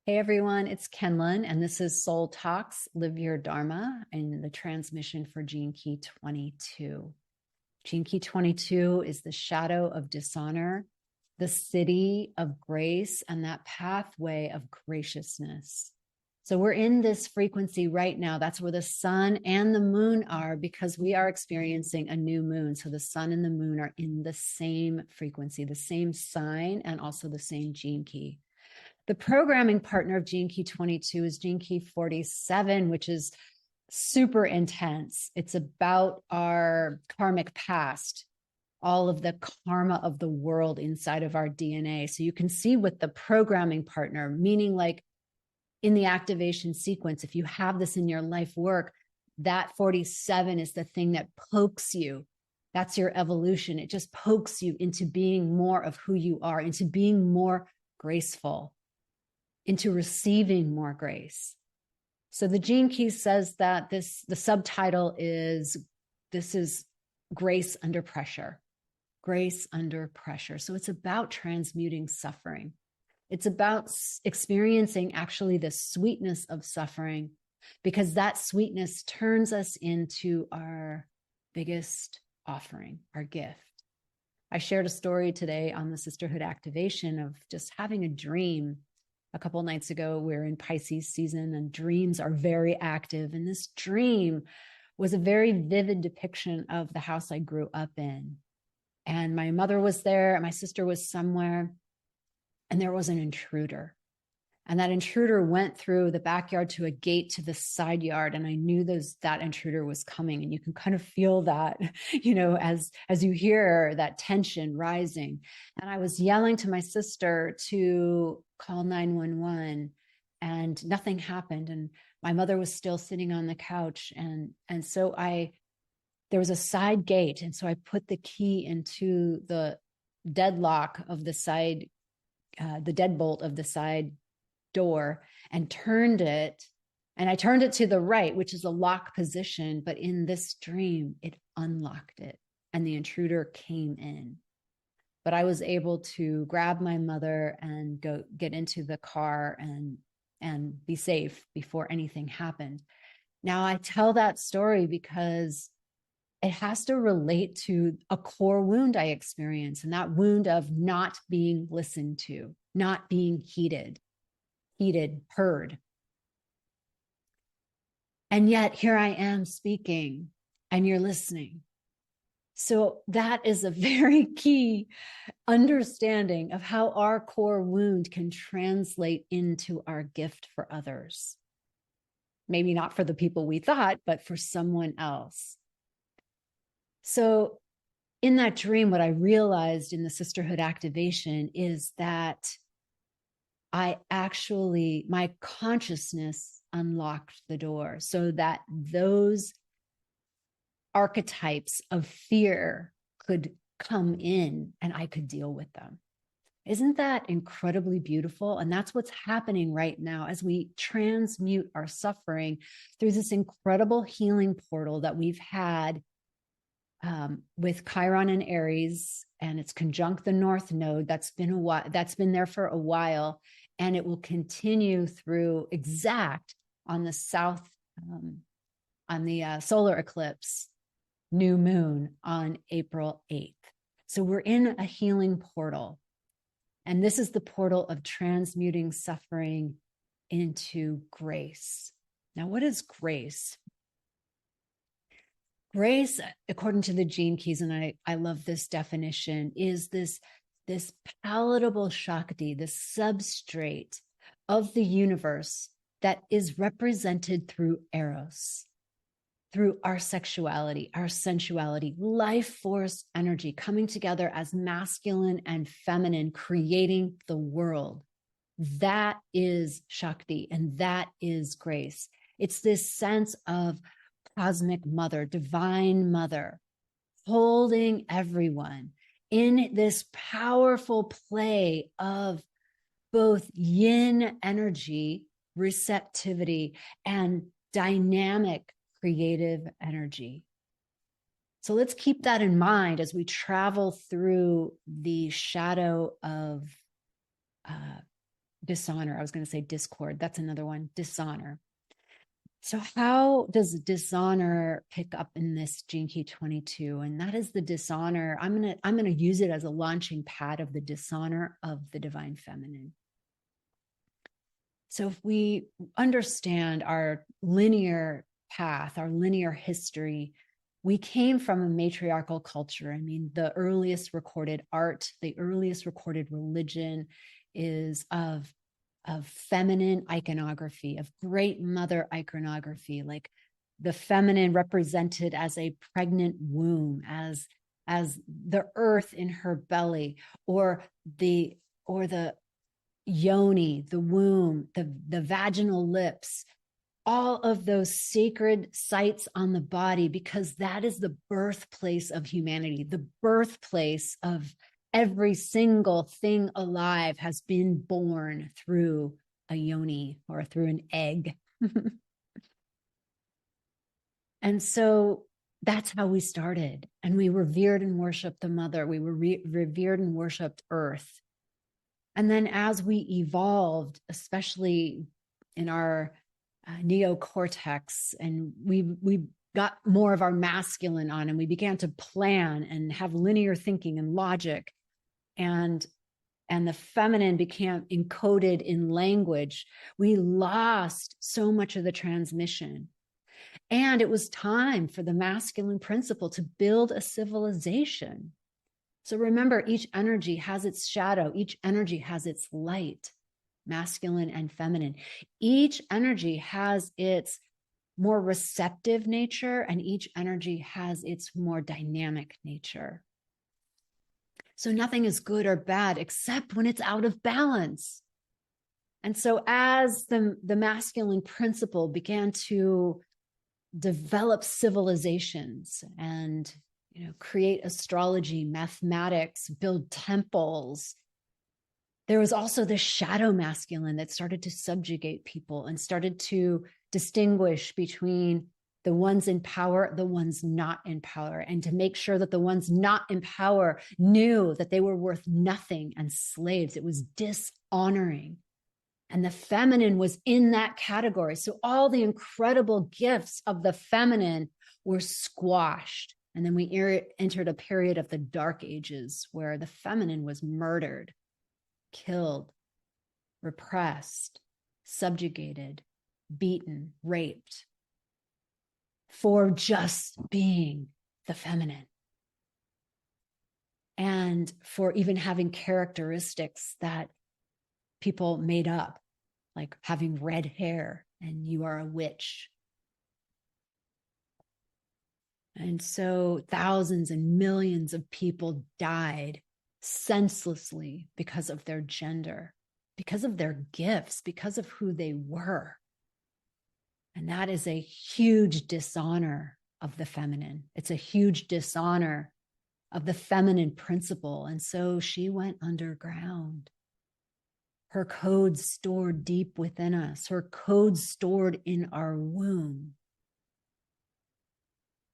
Hey everyone, it's Kenlin, and this is Soul Talks, Live Your Dharma, and the transmission for Gene Key 22. Gene Key 22 is the shadow of dishonor, the Siddhi of Grace, and that pathway of graciousness. So we're in this frequency right now. That's where the sun and the moon are, because we are experiencing a new moon. So the sun and the moon are in the same frequency, the same sign, and also the same gene key. The programming partner of Gene Key 22 is Gene Key 47, which is super intense. It's about our karmic past, all of the karma of the world inside of our DNA. So you can see with the programming partner, meaning like in the activation sequence, if you have this in your life work, that 47 is the thing that pokes you. That's your evolution. It just pokes you into being more of who you are, into being more graceful, into receiving more grace. So the Gene Key says that the subtitle is, this is grace under pressure, grace under pressure. So it's about transmuting suffering. It's about experiencing actually the sweetness of suffering, because that sweetness turns us into our biggest offering, our gift. I shared a story today on the sisterhood activation of just having a dream. A couple of nights ago, we're in Pisces season and dreams are very active. And this dream was a very vivid depiction of the house I grew up in. And my mother was there and my sister was somewhere, and there was an intruder. And that intruder went through the backyard to a gate to the side yard. And I knew that intruder was coming. And you can kind of feel that, as you hear that tension rising. And I was yelling to my sister to call 911, and nothing happened. And my mother was still sitting on the couch. And so there was a side gate. And so I put the key into the deadlock of the side, the deadbolt of the side door, and turned it. And I turned it to the right, which is a lock position. But in this dream, it unlocked it and the intruder came in. But I was able to grab my mother and go get into the car and be safe before anything happened. Now I tell that story because it has to relate to a core wound I experienced, and that wound of not being listened to, not being heeded, heard. And yet here I am speaking and you're listening. So that is a very key understanding of how our core wound can translate into our gift for others. Maybe not for the people we thought, but for someone else. So in that dream, what I realized in the sisterhood activation is that my consciousness unlocked the door so that those archetypes of fear could come in and I could deal with them. Isn't that incredibly beautiful? And that's what's happening right now as we transmute our suffering through this incredible healing portal that we've had with Chiron and Aries, and it's conjunct the North Node. That's been there for a while, and it will continue through exact on the south, on the solar eclipse, new moon on April 8th. So we're in a healing portal, and this is the portal of transmuting suffering into grace. Now, what is grace? Grace, according to the Gene Keys, and I love this definition, is this palatable Shakti, this substrate of the universe that is represented through Eros, through our sexuality, our sensuality, life force energy coming together as masculine and feminine, creating the world. That is Shakti, and that is grace. It's this sense of cosmic mother, divine mother, holding everyone in this powerful play of both yin energy, receptivity, and dynamic creative energy. So let's keep that in mind as we travel through the shadow of dishonor. I was going to say discord. That's another one. Dishonor. So how does dishonor pick up in this Gene Key 22? And that is the dishonor. I'm going to use it as a launching pad of the dishonor of the divine feminine. So if we understand our linear path, our linear history, we came from a matriarchal culture. I mean, the earliest recorded art, the earliest recorded religion is of feminine iconography, of great mother iconography, like the feminine represented as a pregnant womb, as the earth in her belly, or the yoni, the womb, the vaginal lips, all of those sacred sites on the body, because that is the birthplace of humanity, the birthplace of every single thing alive has been born through a yoni or through an egg. And so that's how we started. And we revered and worshiped the mother. We were revered and worshiped earth. And then as we evolved, especially in our neocortex, and we got more of our masculine on, and we began to plan and have linear thinking and logic, and the feminine became encoded in language, we lost so much of the transmission. And it was time for the masculine principle to build a civilization. So remember, each energy has its shadow, each energy has its light, masculine and feminine. Each energy has its more receptive nature, and each energy has its more dynamic nature. So nothing is good or bad except when it's out of balance. And so as the masculine principle began to develop civilizations and create astrology, mathematics, build temples, there was also the shadow masculine that started to subjugate people and started to distinguish between the ones in power, the ones not in power, and to make sure that the ones not in power knew that they were worth nothing and slaves. It was dishonoring. And the feminine was in that category. So all the incredible gifts of the feminine were squashed. And then we entered a period of the dark ages where the feminine was murdered, killed, repressed, subjugated, beaten, raped for just being the feminine. And for even having characteristics that people made up, like having red hair and you are a witch. And so thousands and millions of people died senselessly because of their gender, because of their gifts, because of who they were. And that is a huge dishonor of the feminine. It's a huge dishonor of the feminine principle. And so she went underground. Her codes stored deep within us, her codes stored in our womb.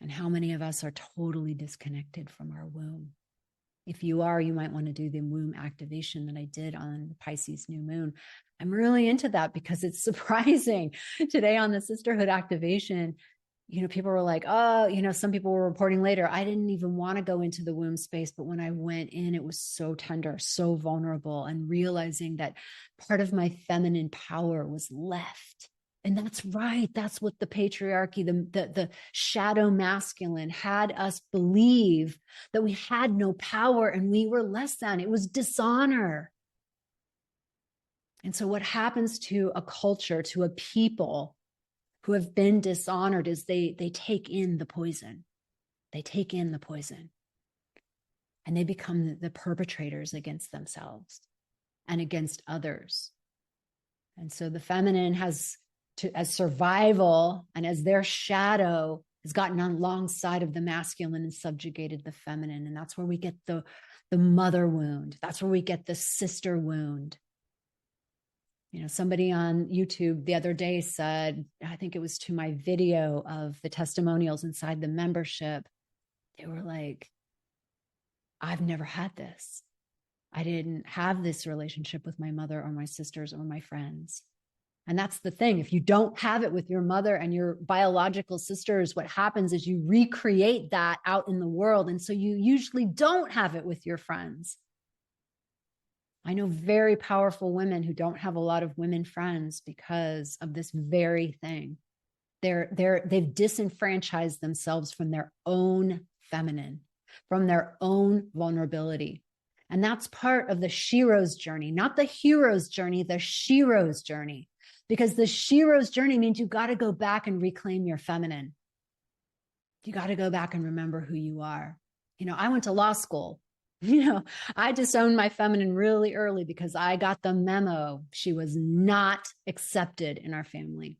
And how many of us are totally disconnected from our womb? If you are, you might want to do the womb activation that I did on the Pisces new moon. I'm really into that because it's surprising. Today on the sisterhood activation, people were like, oh, some people were reporting later, I didn't even want to go into the womb space. But when I went in, it was so tender, so vulnerable, and realizing that part of my feminine power was left. And that's right. That's what the patriarchy, the shadow masculine had us believe, that we had no power and we were less than. It was dishonor. And so what happens to a culture, to a people who have been dishonored, is they take in the poison. They take in the poison. And they become the perpetrators against themselves and against others. And so the feminine has as survival and as their shadow has gotten alongside of the masculine and subjugated the feminine. And that's where we get the mother wound. That's where we get the sister wound. Somebody on YouTube the other day said, I think it was to my video of the testimonials inside the membership, they were like, I've never had this. I didn't have this relationship with my mother or my sisters or my friends. And that's the thing. If you don't have it with your mother and your biological sisters, what happens is you recreate that out in the world. And so you usually don't have it with your friends. I know very powerful women who don't have a lot of women friends because of this very thing. They've disenfranchised themselves from their own feminine, from their own vulnerability. And that's part of the Shero's journey, not the hero's journey, the Shero's journey. Because the Shero's journey means you got to go back and reclaim your feminine. You got to go back and remember who you are. I went to law school. I disowned my feminine really early because I got the memo. She was not accepted in our family.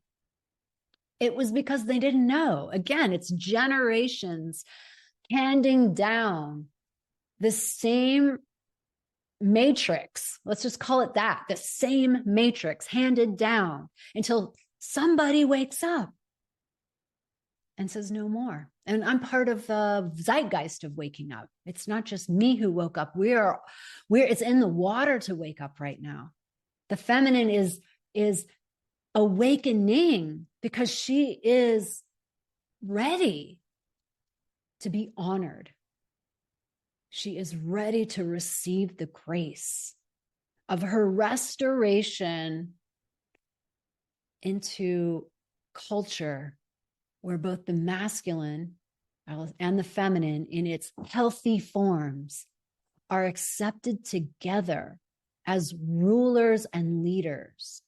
It was because they didn't know. Again, it's generations handing down the same matrix. Let's just call it that. The same matrix handed down until somebody wakes up and says no more. And I'm part of the zeitgeist of waking up. It's not just me who woke up. It's in the water to wake up right now. The feminine is awakening because she is ready to be honored. She is ready to receive the grace of her restoration into culture where both the masculine and the feminine in its healthy forms are accepted together as rulers and leaders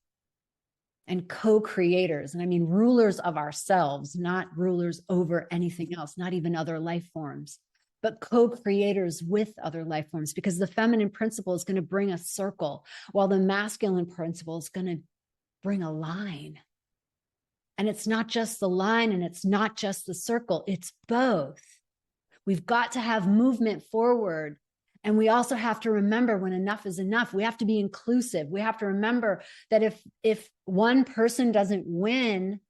and co-creators. And I mean rulers of ourselves, not rulers over anything else, not even other life forms, but co-creators with other life forms, because the feminine principle is going to bring a circle while the masculine principle is going to bring a line. And it's not just the line and it's not just the circle, it's both. We've got to have movement forward. And we also have to remember when enough is enough. We have to be inclusive. We have to remember that if one person doesn't win,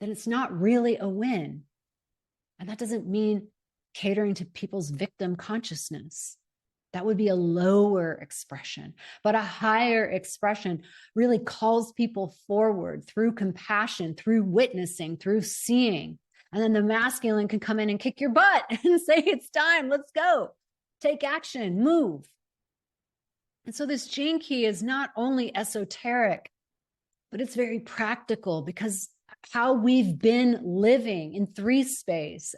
then it's not really a win. And that doesn't mean catering to people's victim consciousness. That would be a lower expression, but a higher expression really calls people forward through compassion, through witnessing, through seeing. And then the masculine can come in and kick your butt and say, it's time, let's go. Take action, move. And so this gene key is not only esoteric, but it's very practical, because how we've been living in 3 space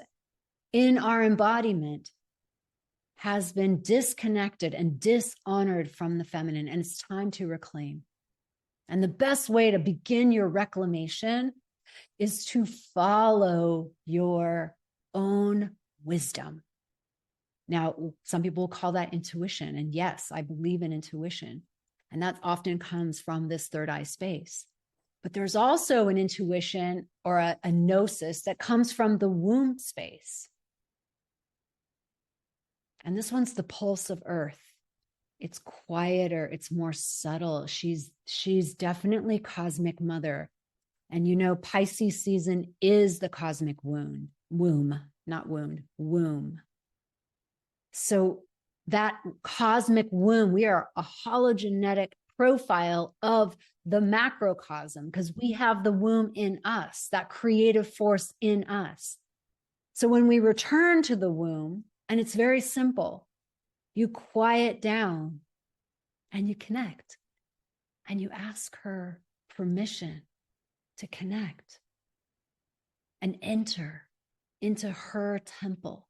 in our embodiment has been disconnected and dishonored from the feminine, and it's time to reclaim. And the best way to begin your reclamation is to follow your own wisdom. Now, some people will call that intuition. And yes, I believe in intuition. And that often comes from this third eye space. But there's also an intuition or a gnosis that comes from the womb space. And this one's the pulse of earth. It's quieter, it's more subtle. She's definitely cosmic mother. And Pisces season is the cosmic womb, not wound, womb. So that cosmic womb, we are a hologenetic profile of the macrocosm, because we have the womb in us, that creative force in us. So when we return to the womb, and it's very simple, you quiet down and you connect and you ask her permission to connect and enter into her temple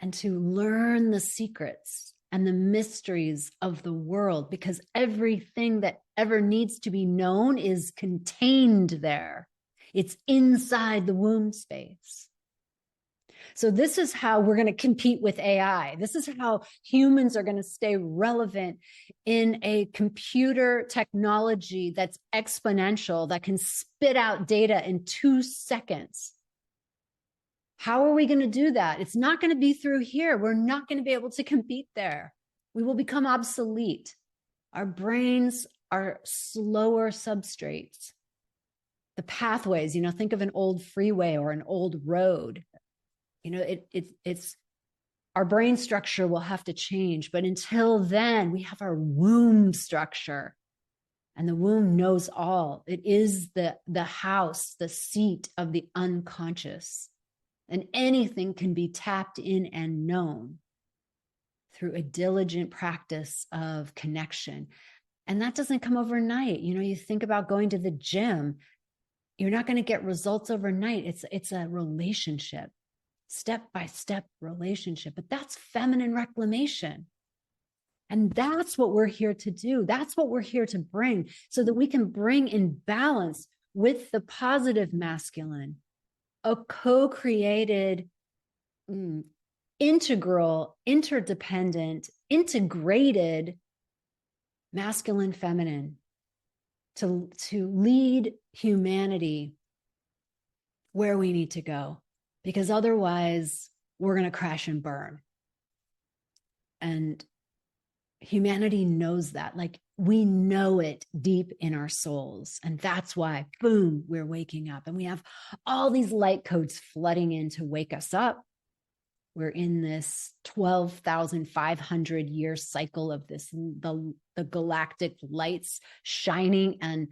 and to learn the secrets and the mysteries of the world, because everything that ever needs to be known is contained there. It's inside the womb space. So this is how we're going to compete with AI. This is how humans are going to stay relevant in a computer technology that's exponential, that can spit out data in 2 seconds. How are we going to do that? It's not going to be through here. We're not going to be able to compete there. We will become obsolete. Our brains are slower substrates. The pathways, think of an old freeway or an old road. It's Our brain structure will have to change. But until then, we have our womb structure. And the womb knows all. It is the house, the seat of the unconscious. And anything can be tapped in and known through a diligent practice of connection. And that doesn't come overnight. You know, you think about going to the gym, you're not going to get results overnight. It's a relationship, step-by-step relationship. But that's feminine reclamation. And that's what we're here to do. That's what we're here to bring, so that we can bring in balance with the positive masculine, a co-created, integral, interdependent, integrated masculine feminine to lead humanity where we need to go. Because otherwise we're going to crash and burn. And humanity knows that. Like, we know it deep in our souls. And that's why, boom, we're waking up. And we have all these light codes flooding in to wake us up. We're in this 12,500 year cycle of this, the galactic lights shining, and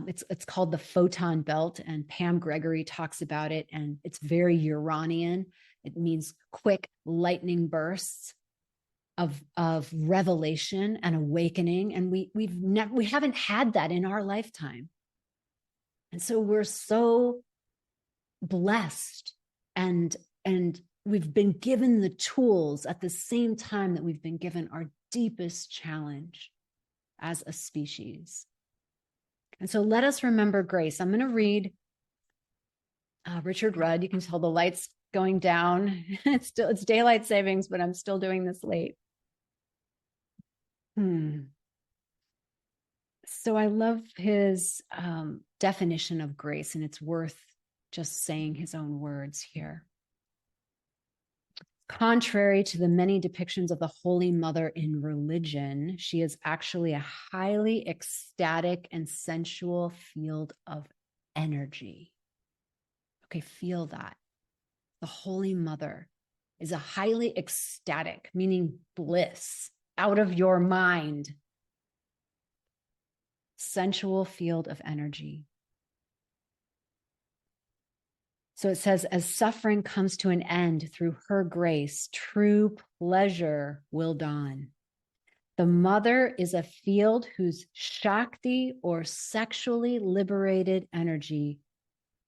it's called the photon belt, and Pam Gregory talks about it, and it's very Uranian. It means quick lightning bursts of revelation and awakening, and we haven't had that in our lifetime. And so we're so blessed, and we've been given the tools at the same time that we've been given our deepest challenge as a species. And so let us remember grace. I'm going to read Richard Rudd. You can tell the lights going down. It's daylight savings, but I'm still doing this late. So I love his definition of grace, and it's worth just saying his own words here. Contrary to the many depictions of the Holy Mother in religion, she is actually a highly ecstatic and sensual field of energy. Okay, feel that. The Holy Mother is a highly ecstatic, meaning bliss, out of your mind, sensual field of energy. So it says, as suffering comes to an end through her grace, true pleasure will dawn. The mother is a field whose Shakti, or sexually liberated energy,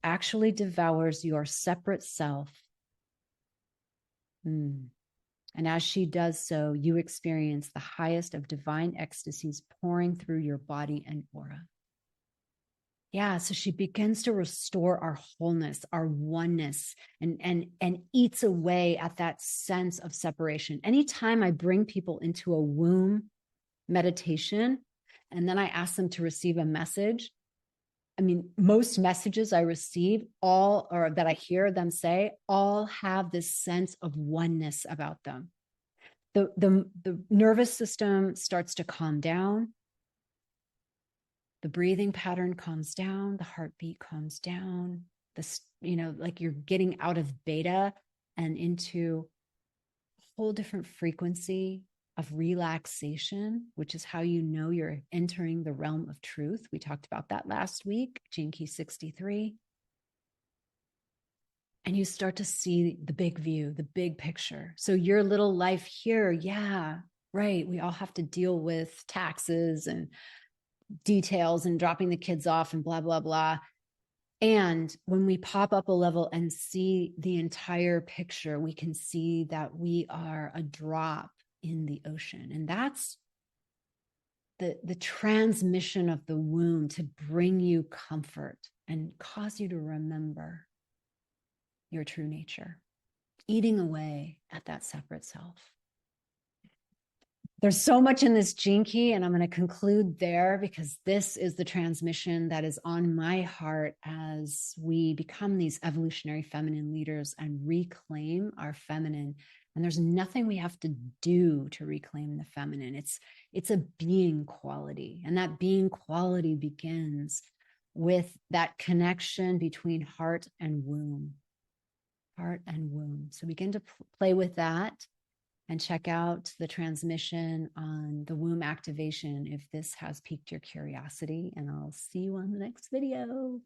actually devours your separate self. And as she does so, you experience the highest of divine ecstasies pouring through your body and aura. Yeah, so she begins to restore our wholeness, our oneness, and eats away at that sense of separation. Anytime I bring people into a womb meditation, and then I ask them to receive a message, I mean, most messages I receive, all, or that I hear them say, all have this sense of oneness about them. The nervous system starts to calm down. The breathing pattern calms down, the heartbeat calms down, like you're getting out of beta and into a whole different frequency of relaxation, which is how you know you're entering the realm of truth. We talked about that last week, Gene Key 63. And you start to see the big view, the big picture. So your little life here, yeah, right. We all have to deal with taxes and details and dropping the kids off and blah, blah, blah. And when we pop up a level and see the entire picture, we can see that we are a drop in the ocean. And that's the transmission of the womb to bring you comfort and cause you to remember your true nature, eating away at that separate self. There's so much in this gene key, and I'm going to conclude there because this is the transmission that is on my heart as we become these evolutionary feminine leaders and reclaim our feminine. And there's nothing we have to do to reclaim the feminine. It's a being quality, and that being quality begins with that connection between heart and womb. heart and womb. So begin to play with that and check out the transmission on the womb activation if this has piqued your curiosity. And I'll see you on the next video.